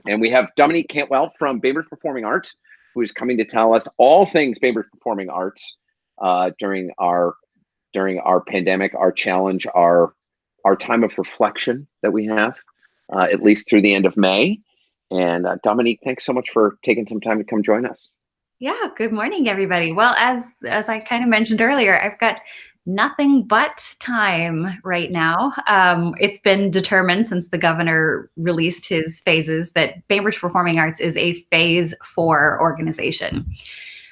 And we have Dominique Cantwell from Bainbridge Performing Arts, who is coming to tell us all things Bainbridge Performing Arts during our pandemic, our challenge, our time of reflection that we have, at least through the end of May. And Dominique, thanks so much for taking some time to come join us. Yeah, good morning, everybody. Well, as I kind of mentioned earlier, I've got nothing but time right now. It's been determined since the governor released his phases that Bainbridge Performing Arts is a phase 4 organization.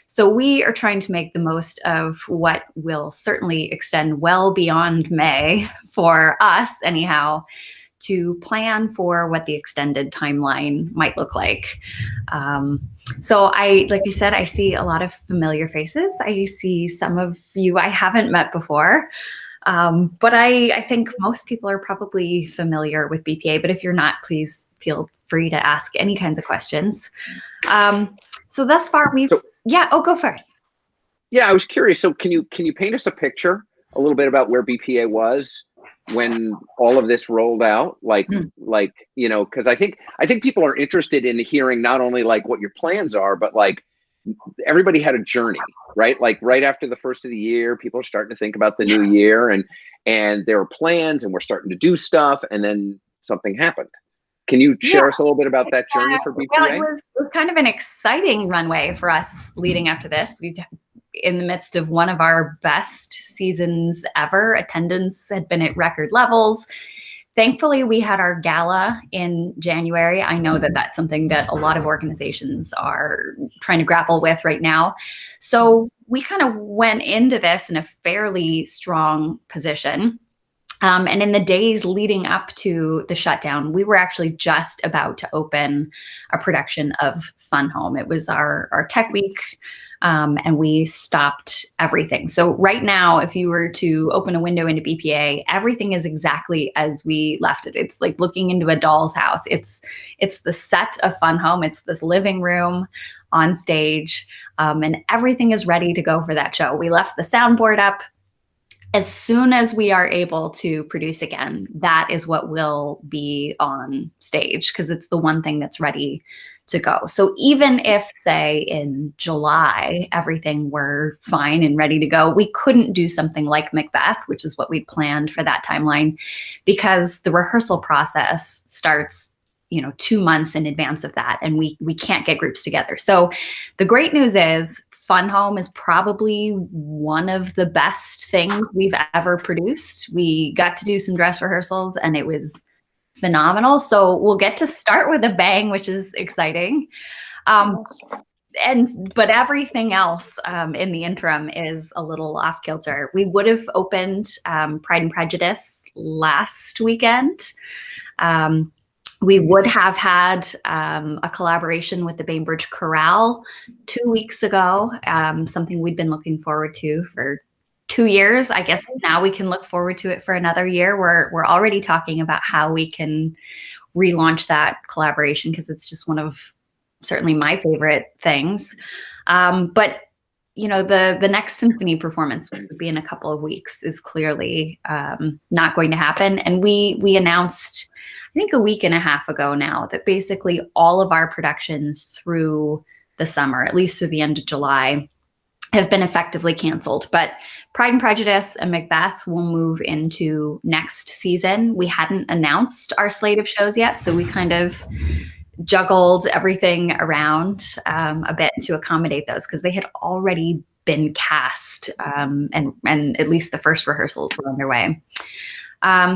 So we are trying to make the most of what will certainly extend well beyond May for us anyhow, to plan for what the extended timeline might look like. So like I said, I see a lot of familiar faces. I see some of you I haven't met before, but I think most people are probably familiar with BPA, but if you're not, please feel free to ask any kinds of questions. So thus far go for it. Yeah, I was curious. So can you paint us a picture a little bit about where BPA was when all of this rolled out, because I think people are interested in hearing not only like what your plans are, but like everybody had a journey, right? Like right after the first of the year, people are starting to think about the new year, and there were plans, and we're starting to do stuff, and then something happened. Can you share us a little bit about that journey for BPA? Well, it was kind of an exciting runway for us leading up to this. We've in the midst of one of our best seasons ever. Attendance had been at record levels. Thankfully, we had our gala in January. I know that that's something that a lot of organizations are trying to grapple with right now. So we kind of went into this in a fairly strong position. And in the days leading up to the shutdown, we were actually just about to open a production of Fun Home. It was our tech week. And we stopped everything. So right now, if you were to open a window into BPA, everything is exactly as we left it. It's like looking into a doll's house. It's the set of Fun Home. It's this living room on stage, and everything is ready to go for that show. We left the soundboard up. As soon as we are able to produce again, that is what will be on stage, because it's the one thing that's ready to go. So even if, say, in July, everything were fine and ready to go, we couldn't do something like Macbeth, which is what we'd planned for that timeline, because the rehearsal process starts 2 months in advance of that, and we can't get groups together. So the great news is Fun Home is probably one of the best things we've ever produced. We got to do some dress rehearsals, and it was phenomenal. So we'll get to start with a bang, which is exciting. But everything else in the interim is a little off kilter. We would have opened Pride and Prejudice last weekend. We would have had a collaboration with the Bainbridge Chorale 2 weeks ago, something we'd been looking forward to for 2 years. I guess now we can look forward to it for another year. We're already talking about how we can relaunch that collaboration, because it's just one of certainly my favorite things. But the next symphony performance, which would be in a couple of weeks, is clearly not going to happen. And we announced, I think a week and a half ago now, that basically all of our productions through the summer, at least through the end of July, have been effectively canceled. But Pride and Prejudice and Macbeth will move into next season. We hadn't announced our slate of shows yet, so we kind of juggled everything around a bit to accommodate those, because they had already been cast, and at least the first rehearsals were underway.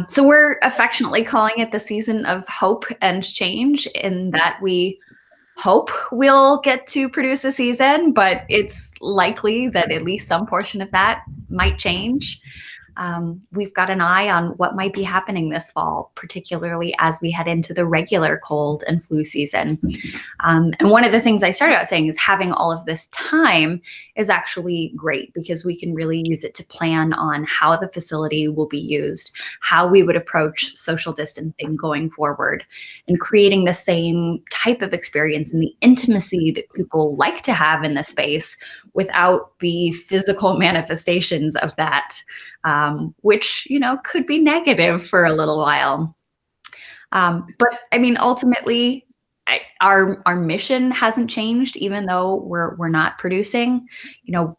So we're affectionately calling it the season of hope and change, in that we hope we'll get to produce a season, but it's likely that at least some portion of that might change. We've got an eye on what might be happening this fall, particularly as we head into the regular cold and flu season. And one of the things I started out saying is having all of this time is actually great, because we can really use it to plan on how the facility will be used, how we would approach social distancing going forward, and creating the same type of experience and the intimacy that people like to have in the space without the physical manifestations of that, which, could be negative for a little while. But I mean, ultimately, our mission hasn't changed, even though we're not producing.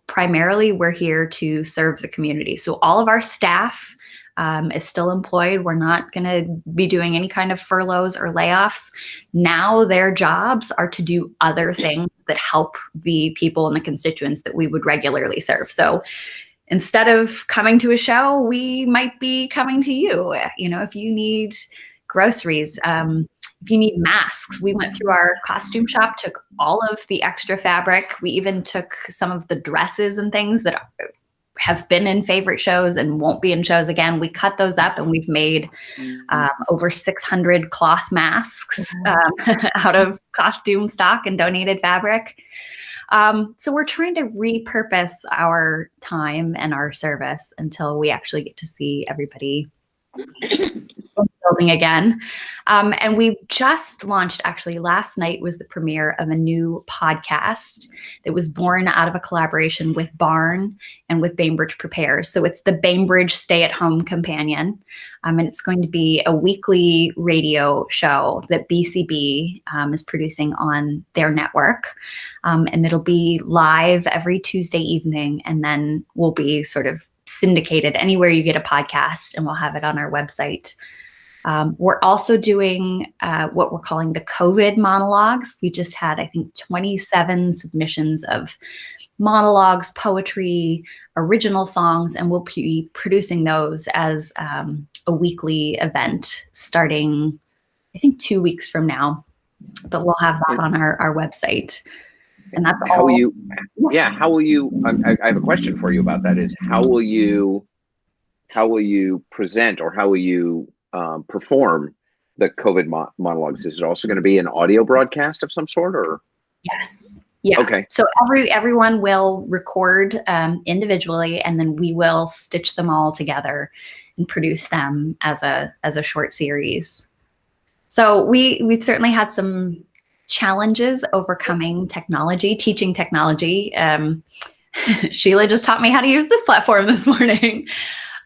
Primarily we're here to serve the community. So all of our staff is still employed. We're not going to be doing any kind of furloughs or layoffs. Now their jobs are to do other things that help the people and the constituents that we would regularly serve. So instead of coming to a show, we might be coming to you. If you need groceries, if you need masks, we went through our costume shop, took all of the extra fabric. We even took some of the dresses and things that have been in favorite shows and won't be in shows again. We cut those up and we've made over 600 cloth masks out of costume stock and donated fabric. So we're trying to repurpose our time and our service until we actually get to see everybody building again. And we just launched, actually last night was the premiere of a new podcast that was born out of a collaboration with Barn and with Bainbridge Prepares. So it's the Bainbridge Stay-at-Home Companion. And it's going to be a weekly radio show that BCB is producing on their network. And it'll be live every Tuesday evening, and then we'll be sort of syndicated anywhere you get a podcast, and we'll have it on our website. We're also doing what we're calling the COVID monologues. We just had, I think, 27 submissions of monologues, poetry, original songs, and we'll be producing those as a weekly event starting, I think, 2 weeks from now. But we'll have that on our website. And that's how will you? I have a question for you about that. Is how will you present, or how will you perform the COVID monologues? Is it also going to be an audio broadcast of some sort, or? Yes. Yeah. Okay. So everyone will record individually, and then we will stitch them all together and produce them as a short series. So we've certainly had some challenges overcoming technology, teaching technology. Sheila just taught me how to use this platform this morning.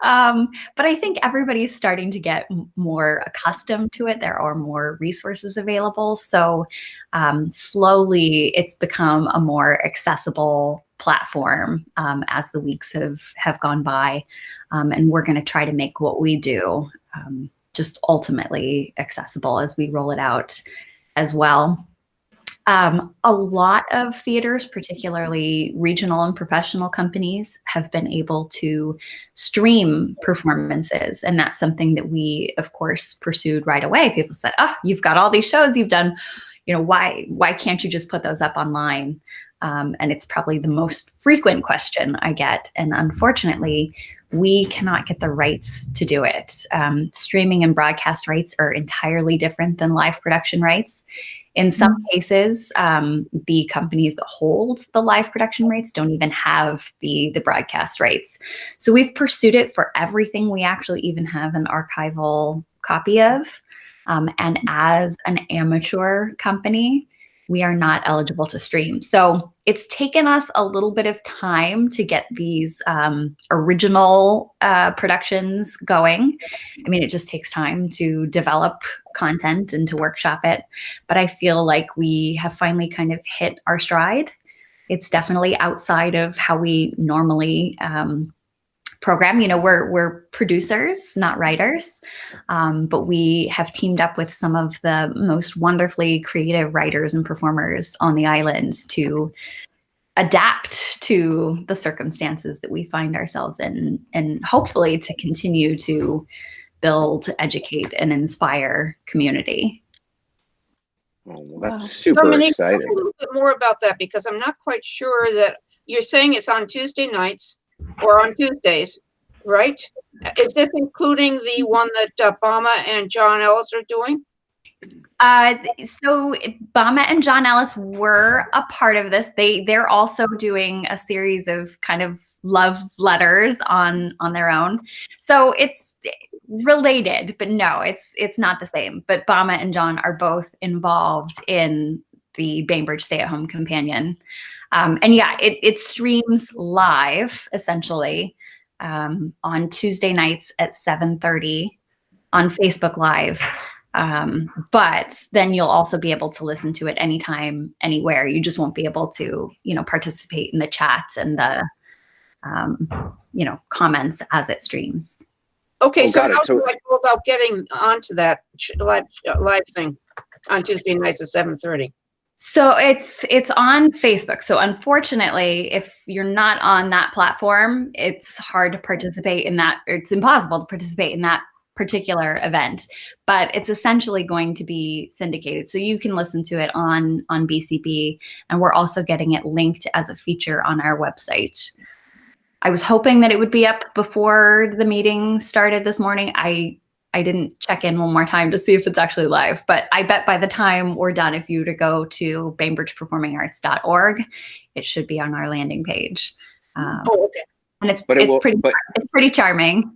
But I think everybody's starting to get more accustomed to it. There are more resources available. So slowly it's become a more accessible platform as the weeks have gone by. And we're going to try to make what we do just ultimately accessible as we roll it out as well. A lot of theaters, particularly regional and professional companies, have been able to stream performances. And that's something that we, of course, pursued right away. People said, oh, you've got all these shows you've done, why can't you just put those up online? And it's probably the most frequent question I get. And unfortunately, we cannot get the rights to do it. Streaming and broadcast rights are entirely different than live production rights. In some cases, the companies that hold the live production rights don't even have the broadcast rights. So we've pursued it for everything. We actually even have an archival copy of. And as an amateur company, we are not eligible to stream. So it's taken us a little bit of time to get these original productions going. I mean, it just takes time to develop content and to workshop it. But I feel like we have finally kind of hit our stride. It's definitely outside of how we normally program. We're producers, not writers, but we have teamed up with some of the most wonderfully creative writers and performers on the island to adapt to the circumstances that we find ourselves in, and hopefully to continue to build, educate, and inspire community. Oh, well, that's super Dominique, exciting. talk a little bit more about that, because I'm not quite sure that you're saying it's on Tuesday nights or on Tuesdays, right? Is this including the one that Bama and John Ellis are doing? So Bama and John Ellis were a part of this. They're also doing a series of kind of love letters on their own. So it's related, but no, it's not the same. But Bama and John are both involved in the Bainbridge Stay-at-Home Companion. And yeah, it streams live essentially on Tuesday nights at 7:30 on Facebook Live. But then you'll also be able to listen to it anytime, anywhere. You just won't be able to, participate in the chat and the, comments as it streams. Okay, Oh, so got it. how So- do I go about getting onto that live thing on Tuesday nights at 7:30? So it's on Facebook. So unfortunately, if you're not on that platform, it's hard to participate in that, or it's impossible to participate in that particular event. But it's essentially going to be syndicated. So you can listen to it on BCB, and we're also getting it linked as a feature on our website. I was hoping that it would be up before the meeting started this morning. I didn't check in one more time to see if it's actually live, but I bet by the time we're done, if you were to go to bainbridgeperformingarts.org, it should be on our landing page. Okay. And it's pretty charming.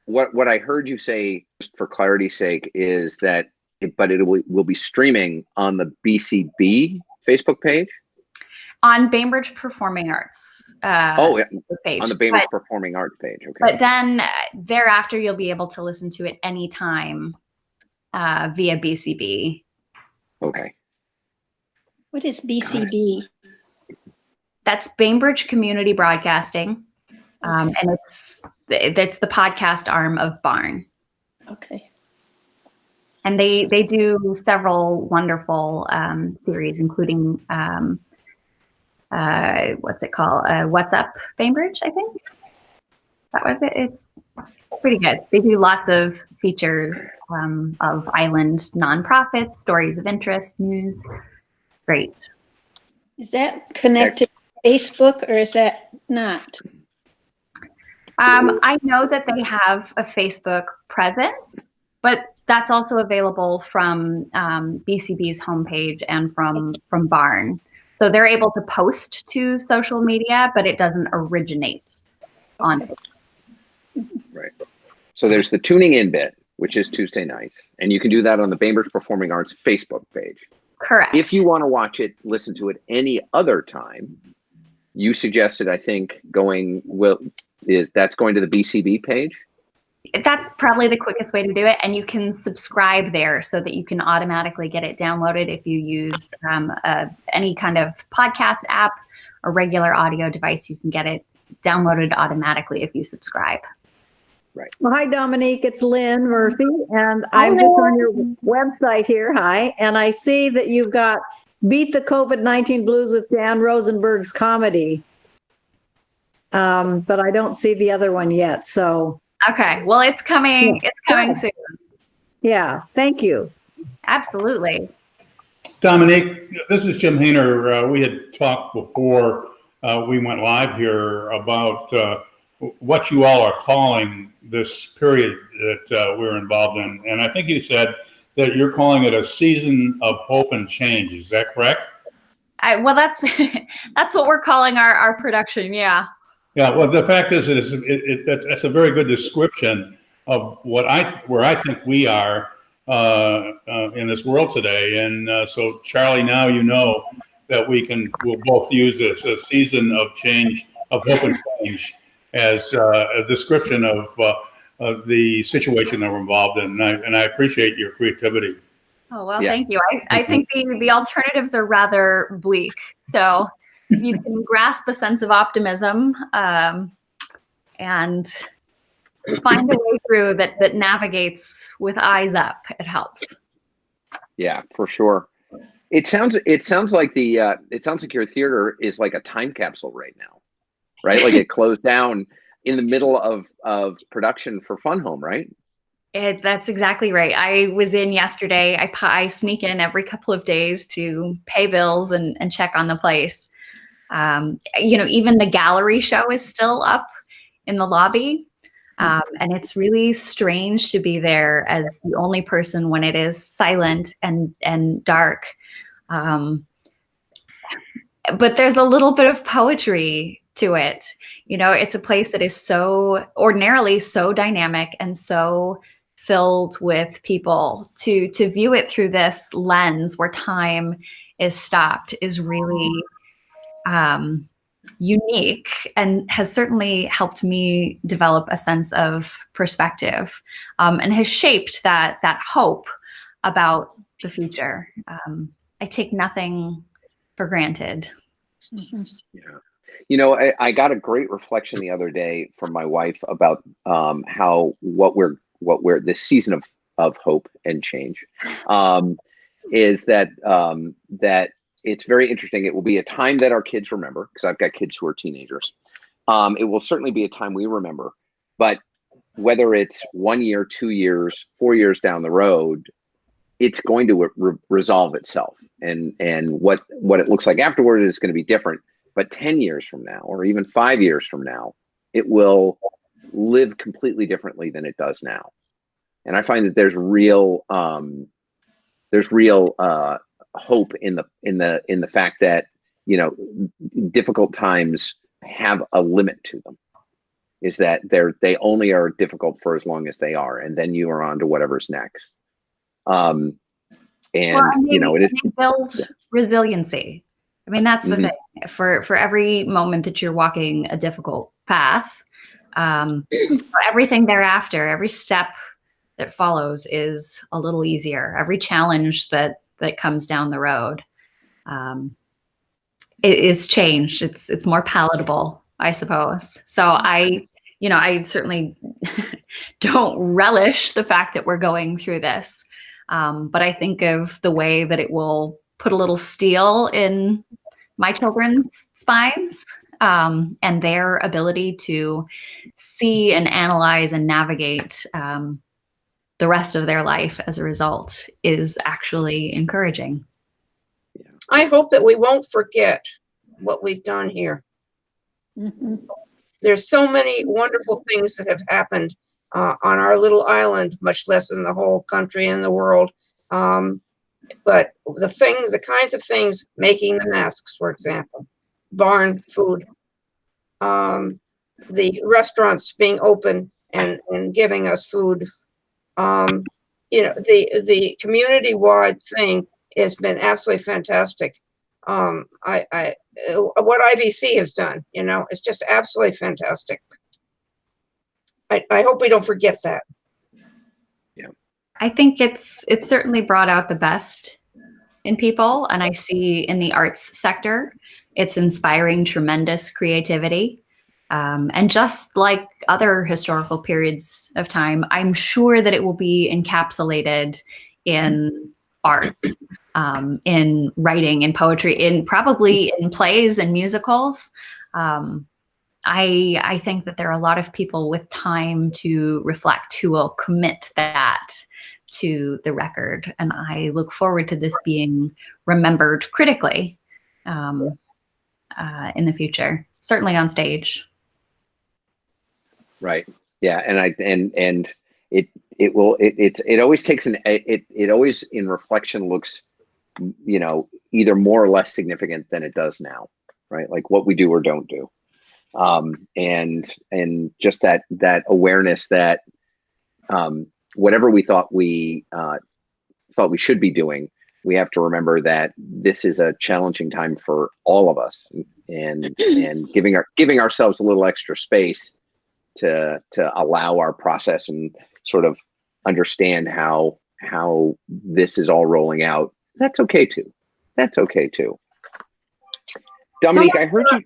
What I heard you say, just for clarity's sake, is that it will be streaming on the BCB Facebook page. On Bainbridge Performing Arts page. On the Bainbridge Performing Arts page. Okay. But then thereafter, you'll be able to listen to it anytime via BCB. Okay. What is BCB? That's Bainbridge Community Broadcasting, and it's the podcast arm of Barn. Okay. And they do several wonderful series, including what's it called? What's Up Bainbridge, I think. That was it. It's pretty good. They do lots of features of island nonprofits, stories of interest, news. Great. Is that connected to Facebook or is that not? I know that they have a Facebook presence, but that's also available from BCB's homepage and from Barn. So they're able to post to social media, but it doesn't originate on Facebook. Right. So there's the tuning in bit, which is Tuesday nights, and you can do that on the Bainbridge Performing Arts Facebook page. Correct. If you want to watch it, listen to it any other time, you suggested, I think, that's going to the BCB page? That's probably the quickest way to do it. And you can subscribe there so that you can automatically get it downloaded if you use any kind of podcast app or regular audio device. You can get it downloaded automatically if you subscribe. Right. Well, hi, Dominique. It's Lynn Murphy, and I'm just on your website here. Hi. And I see that you've got Beat the COVID-19 Blues with Dan Rosenberg's comedy. But I don't see the other one yet. So. Okay. Well, it's coming. It's coming soon. Yeah. Thank you. Absolutely. Dominique, this is Jim Hayner. We had talked before we went live here about what you all are calling this period that we're involved in. And I think you said that you're calling it a season of hope and change. Is that correct? Well, that's what we're calling our production. Yeah. Yeah. Well, the fact is, that's a very good description of where I think we are in this world today. And so, Charlie, now you know that we'll both use this a season of change, of hope and change, as a description of the situation that we're involved in. And I appreciate your creativity. Oh, well, thank you. I think the alternatives are rather bleak. So if you can grasp a sense of optimism and find a way through that navigates with eyes up, it helps. Yeah, for sure. It sounds like your theater is like a time capsule right now, right? Like it closed down in the middle of production for Fun Home, right? That's exactly right. I was in yesterday. I sneak in every couple of days to pay bills and check on the place. Even the gallery show is still up in the lobby. And it's really strange to be there as the only person when it is silent and dark. But there's a little bit of poetry to it. It's a place that is so ordinarily so dynamic and so filled with people. To view it through this lens where time is stopped is really unique and has certainly helped me develop a sense of perspective, and has shaped that hope about the future. I take nothing for granted. Yeah. You know, I got a great reflection the other day from my wife about how what we're this season of hope and change is that that it's very interesting. It will be a time that our kids remember, because I've got kids who are teenagers. It will certainly be a time we remember, but whether it's 1 year, 2 years, 4 years down the road, it's going to resolve itself, and what it looks like afterward is going to be different. But 10 years from now, or even 5 years from now, it will live completely differently than it does now. And I find that there's real hope in the fact that, you know, difficult times have a limit to them. Is that they only are difficult for as long as they are, and then you are on to whatever's next. And you know, they build resiliency. I mean, that's the thing. For every moment that you're walking a difficult path, everything thereafter, every step that follows is a little easier. Every challenge that comes down the road, it is changed. It's more palatable, I suppose. So I certainly don't relish the fact that we're going through this. But I think of the way that it will put a little steel in my children's spines, and their ability to see and analyze and navigate the rest of their life as a result is actually encouraging. I hope that we won't forget what we've done here. Mhm. There's so many wonderful things that have happened on our little island, much less in the whole country and the world. But the kinds of things, making the masks, for example, barn food, the restaurants being open and giving us food, you know, the community-wide thing has been absolutely fantastic. What IVC has done, you know, it's just absolutely fantastic. I hope we don't forget that. Yeah. I think it's certainly brought out the best in people, and I see in the arts sector, it's inspiring tremendous creativity. And just like other historical periods of time, I'm sure that it will be encapsulated in art, in writing, in poetry, probably in plays and musicals. I think that there are a lot of people with time to reflect who will commit that to the record. And I look forward to this being remembered critically in the future, certainly on stage. Right. Yeah. And it always takes it always in reflection looks, you know, either more or less significant than it does now. Right. Like what we do or don't do. And just that awareness that whatever we thought we should be doing, we have to remember that this is a challenging time for all of us, and giving ourselves a little extra space to allow our process and sort of understand how this is all rolling out. That's okay too. Dominique, I heard you.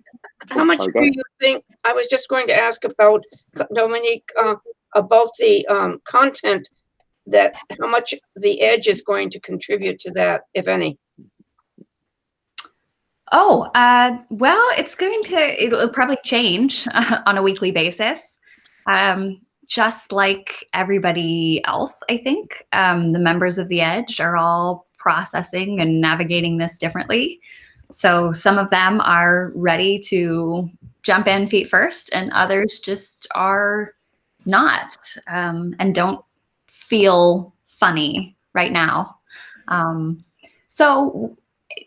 How much do you think, I was just going to ask about, Dominique, about the content, that how much the Edge is going to contribute to that, if any? Oh, well, it'll probably change on a weekly basis. Just like everybody else, I think, the members of the Edge are all processing and navigating this differently. So some of them are ready to jump in feet first, and others just are not, and don't feel funny right now. So,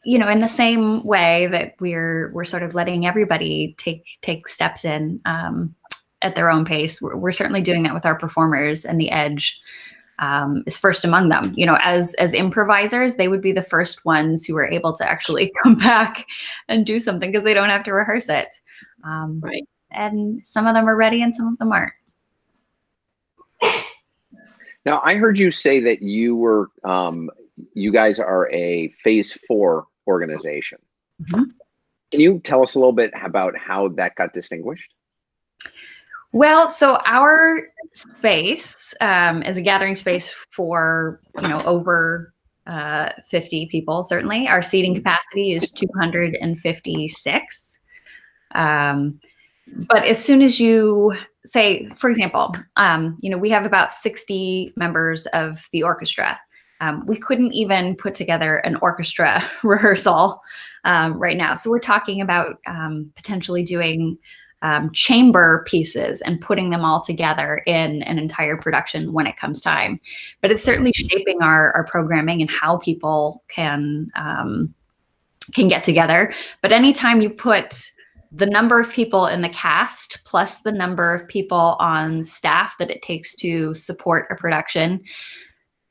you know, in the same way that we're sort of letting everybody take steps in at their own pace, we're certainly doing that with our performers, and the Edge is first among them. You know, as improvisers, they would be the first ones who are able to actually come back and do something because they don't have to rehearse it. Right. And some of them are ready and some of them aren't. Now, I heard you say that you were, you guys are a phase 4 organization. Mhm. Can you tell us a little bit about how that got distinguished? Well, so our space is a gathering space for, over 50 people, certainly. Our seating capacity is 256. But as soon as you say, for example, we have about 60 members of the orchestra. We couldn't even put together an orchestra rehearsal right now. So we're talking about potentially doing chamber pieces and putting them all together in an entire production when it comes time. But it's certainly shaping our programming and how people can get together. But anytime you put the number of people in the cast plus the number of people on staff that it takes to support a production,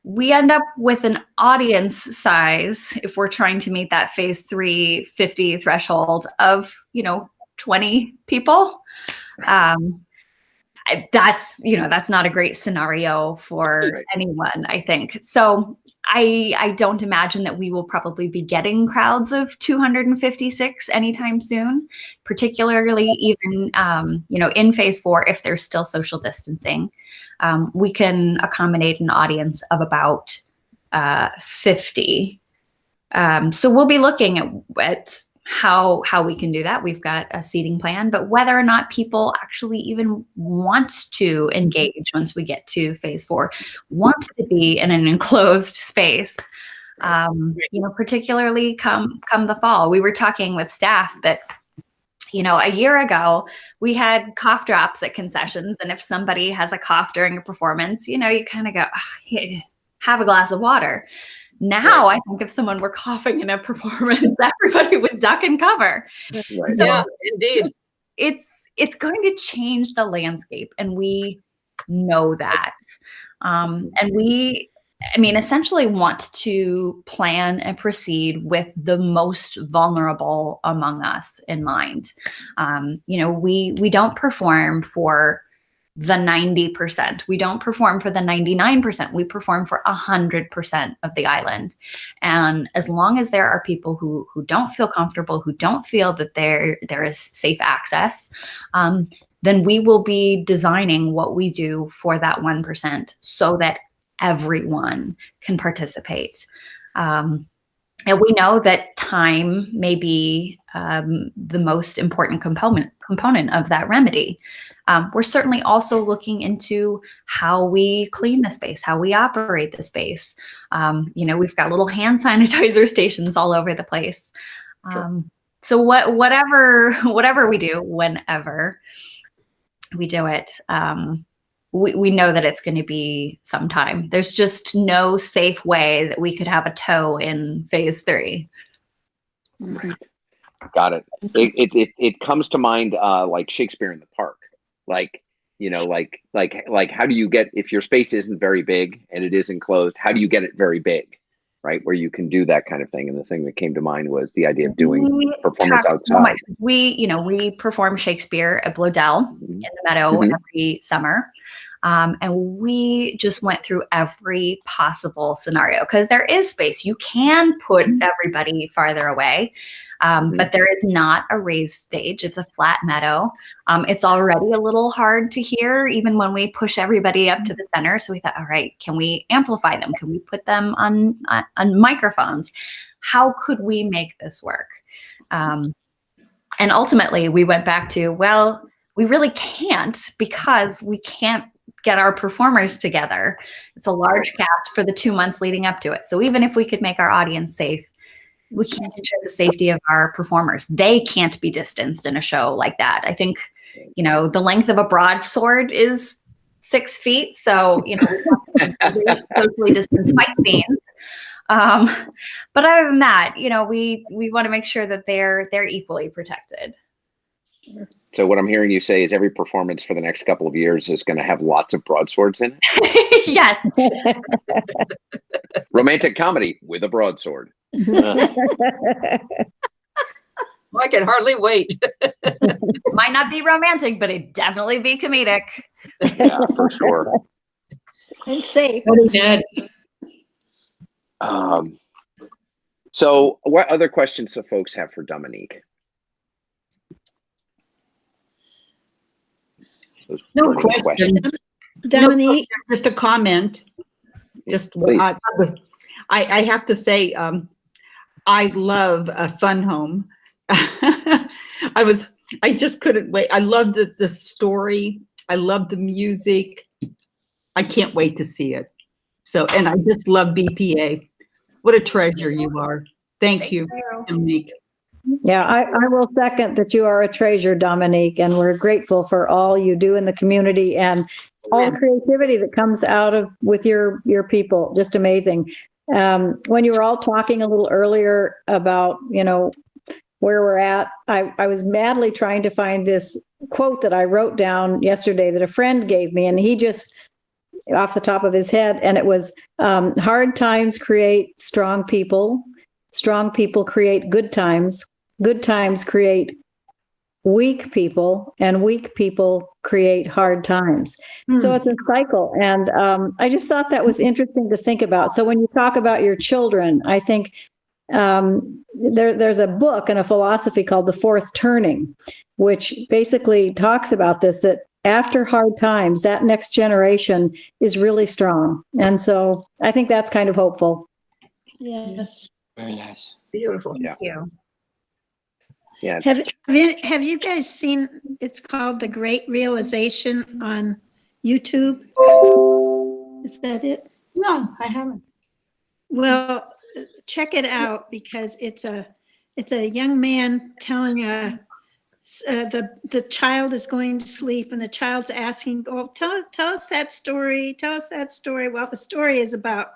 we end up with an audience size, if we're trying to meet that phase 3 50 threshold, of 20 people. That's not a great scenario for anyone, I think. So I don't imagine that we will probably be getting crowds of 256 anytime soon, particularly even, in phase 4, if there's still social distancing. We can accommodate an audience of about 50. So we'll be looking at how we can do that. We've got a seating plan, but whether or not people actually even want to engage once we get to phase 4, want to be in an enclosed space, particularly come the fall. We were talking with staff that, a year ago we had cough drops at concessions, and if somebody has a cough during a performance, you kind of go, have a glass of water. Now, I think if someone were coughing in a performance, everybody would duck and cover. Right. So Yeah, indeed. It's going to change the landscape, and we know that. And we, essentially want to plan and proceed with the most vulnerable among us in mind. We don't perform for the 90%. We don't perform for the 99%. We perform for 100% of the island. And as long as there are people who don't feel comfortable, who don't feel that there is safe access, then we will be designing what we do for that 1% so that everyone can participate. And we know that time may be the most important component of that remedy. We're certainly also looking into how we clean the space, how we operate the space. We've got little hand sanitizer stations all over the place. So whatever we do, whenever we do it, we know that it's going to be some time. There's just no safe way that we could have a toe in phase 3. Right. Got it. It comes to mind like Shakespeare in the Park. Like how do you get, if your space isn't very big and it is enclosed, how do you get it very big, right? Where you can do that kind of thing. And the thing that came to mind was the idea of doing performance outside. We perform Shakespeare at Blodell in the Meadow every summer. And we just went through every possible scenario because there is space. You can put everybody farther away. But there is not a raised stage. It's a flat meadow. It's already a little hard to hear, even when we push everybody up to the center. So we thought, all right, can we amplify them? Can we put them on microphones? How could we make this work? And ultimately, we went back to, well, we really can't because we can't get our performers together. It's a large cast for the 2 months leading up to it. So even if we could make our audience safe, we can't ensure the safety of our performers. They can't be distanced in a show like that. I think, the length of a broadsword is 6 feet. So, we have really socially distanced fight scenes. But other than that, we want to make sure that they're equally protected. So what I'm hearing you say is every performance for the next couple of years is going to have lots of broadswords in it. Yes. Romantic comedy with a broadsword. I can hardly wait. Might not be romantic, but it'd definitely be comedic. Yeah, for sure. And safe. Very good. So what other questions do folks have for Dominique? Those No burning question. questions. Dominique, No, just a comment. Just Please. I have to say, I love a fun home. I just couldn't wait. I love the story. I love the music. I can't wait to see it. So, and I just love BPA. What a treasure you are. Thank you, Dominique. Yeah, I will second that you are a treasure, Dominique, and we're grateful for all you do in the community and all the creativity that comes out of with your people. Just amazing. When you were all talking a little earlier about, where we're at, I was madly trying to find this quote that I wrote down yesterday that a friend gave me, and he just off the top of his head, and it was hard times create strong people create good times create weak people, and weak people create hard times. So it's a cycle, and I just thought that was interesting to think about. So when you talk about your children, I think there's a book and a philosophy called The Fourth Turning, which basically talks about this, that after hard times, that next generation is really strong. And so I think that's kind of hopeful. yes. Very nice. Beautiful. Yeah. Thank you. Yeah. Have you guys seen, it's called The Great Realization on YouTube? Is that it? No, I haven't. Well, check it out, because it's a young man telling the child is going to sleep, and the child's asking, "Oh, tell us that story. Tell us that story." Well, the story is about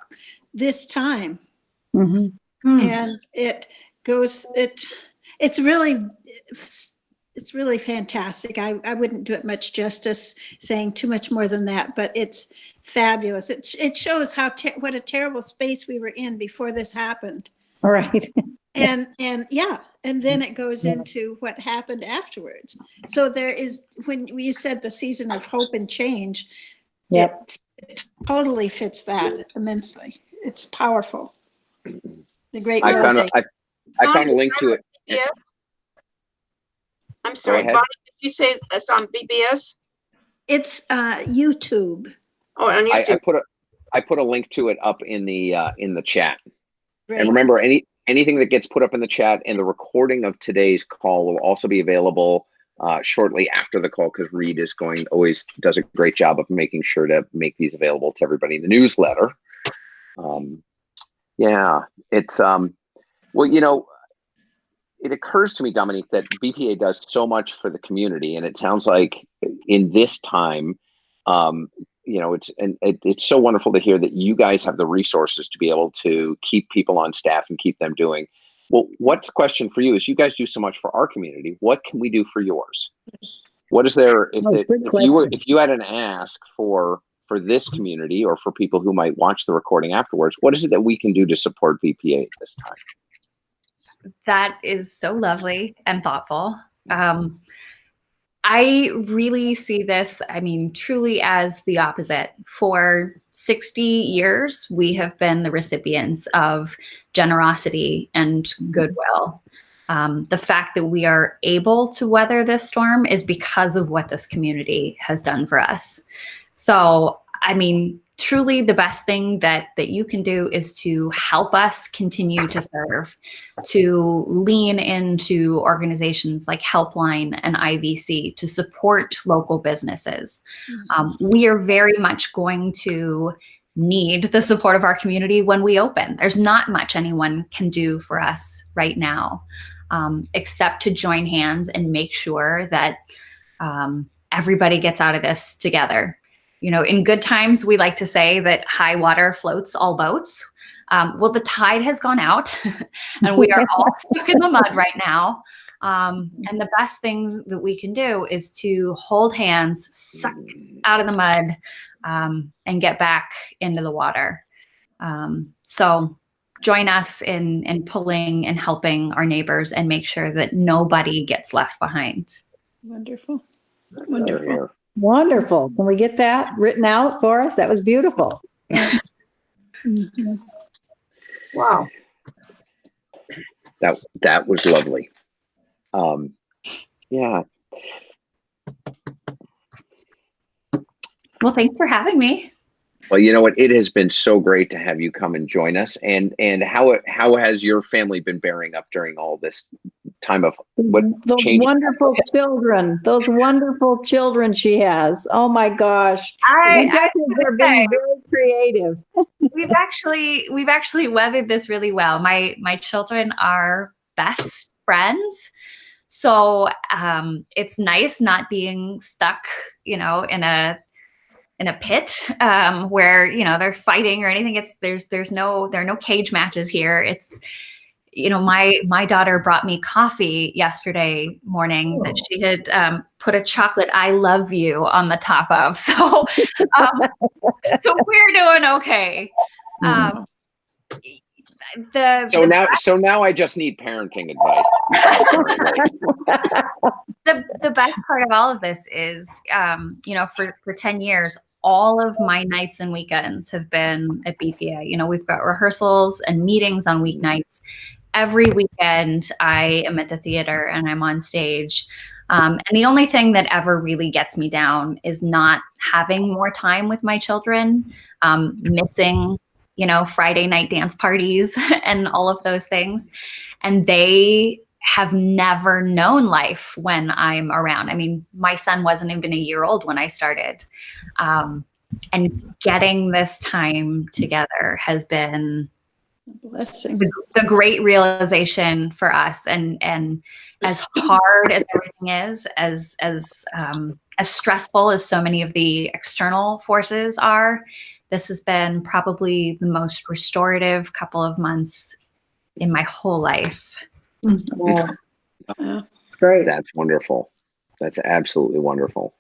this time, and it's really fantastic. I wouldn't do it much justice saying too much more than that, but it's fabulous. It shows what a terrible space we were in before this happened. All right. And then it goes into what happened afterwards. So there is, when you said the season of hope and change, Yep. it totally fits that immensely. It's powerful. The Great I Realization. found a link to it. BBS? I'm sorry, ahead. Bonnie, did you say it's on BBS? It's YouTube. Oh, on YouTube. I put a link to it up in the chat. Great. And remember, anything that gets put up in the chat and the recording of today's call will also be available shortly after the call, because Reed always does a great job of making sure to make these available to everybody in the newsletter. It's well, it occurs to me, Dominique, that BPA does so much for the community, and it sounds like in this time, it's so wonderful to hear that you guys have the resources to be able to keep people on staff and keep them doing. Well, what's the question for you is, you guys do so much for our community. What can we do for yours? What is there, if you had an ask for this community, or for people who might watch the recording afterwards, what is it that we can do to support BPA at this time? That is so lovely and thoughtful. I really see this, truly as the opposite. For 60 years, we have been the recipients of generosity and goodwill. The fact that we are able to weather this storm is because of what this community has done for us. So, truly the best thing that you can do is to help us continue to serve, to lean into organizations like Helpline and IVC to support local businesses. We are very much going to need the support of our community when we open. There's not much anyone can do for us right now, except to join hands and make sure that everybody gets out of this together. In good times, we like to say that high water floats all boats. Well, the tide has gone out and we are all stuck in the mud right now. And the best things that we can do is to hold hands, suck out of the mud, and get back into the water. So join us in pulling and helping our neighbors and make sure that nobody gets left behind. Wonderful. Wonderful. Wonderful. Can we get that written out for us? That was beautiful. Wow. That was lovely. Yeah. Well, thanks for having me. Well, you know what? It has been so great to have you come and join us. And how has your family been bearing up during all this time of what Those change? wonderful children, those wonderful children she has. Oh my gosh. I They're being very creative. we've actually weathered this really well. My children are best friends. So it's nice not being stuck, in a pit where they're fighting or anything. There are no cage matches here. It's my daughter brought me coffee yesterday morning that she had put a chocolate "I love you" on the top of. So so we're doing okay. So now I just need parenting advice. The best part of all of this is, for 10 years, all of my nights and weekends have been at BPA. We've got rehearsals and meetings on weeknights. Every weekend I am at the theater and I'm on stage. And the only thing that ever really gets me down is not having more time with my children, missing Friday night dance parties and all of those things. And they have never known life when I'm around. I mean, my son wasn't even a year old when I started. And getting this time together has been Blessing. the great realization for us. And as hard as everything is, as stressful as so many of the external forces are, this has been probably the most restorative couple of months in my whole life. Yeah. It's great. That's wonderful. That's absolutely wonderful.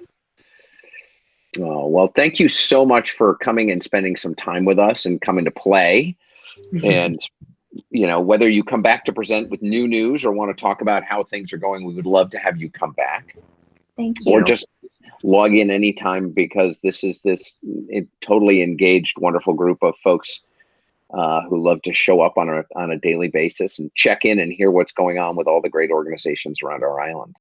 Oh, well, thank you so much for coming and spending some time with us and coming to play. And, whether you come back to present with new news or want to talk about how things are going, we would love to have you come back. Thank you. Or just log in anytime, because this is totally engaged, wonderful group of folks who love to show up on a daily basis and check in and hear what's going on with all the great organizations around our island.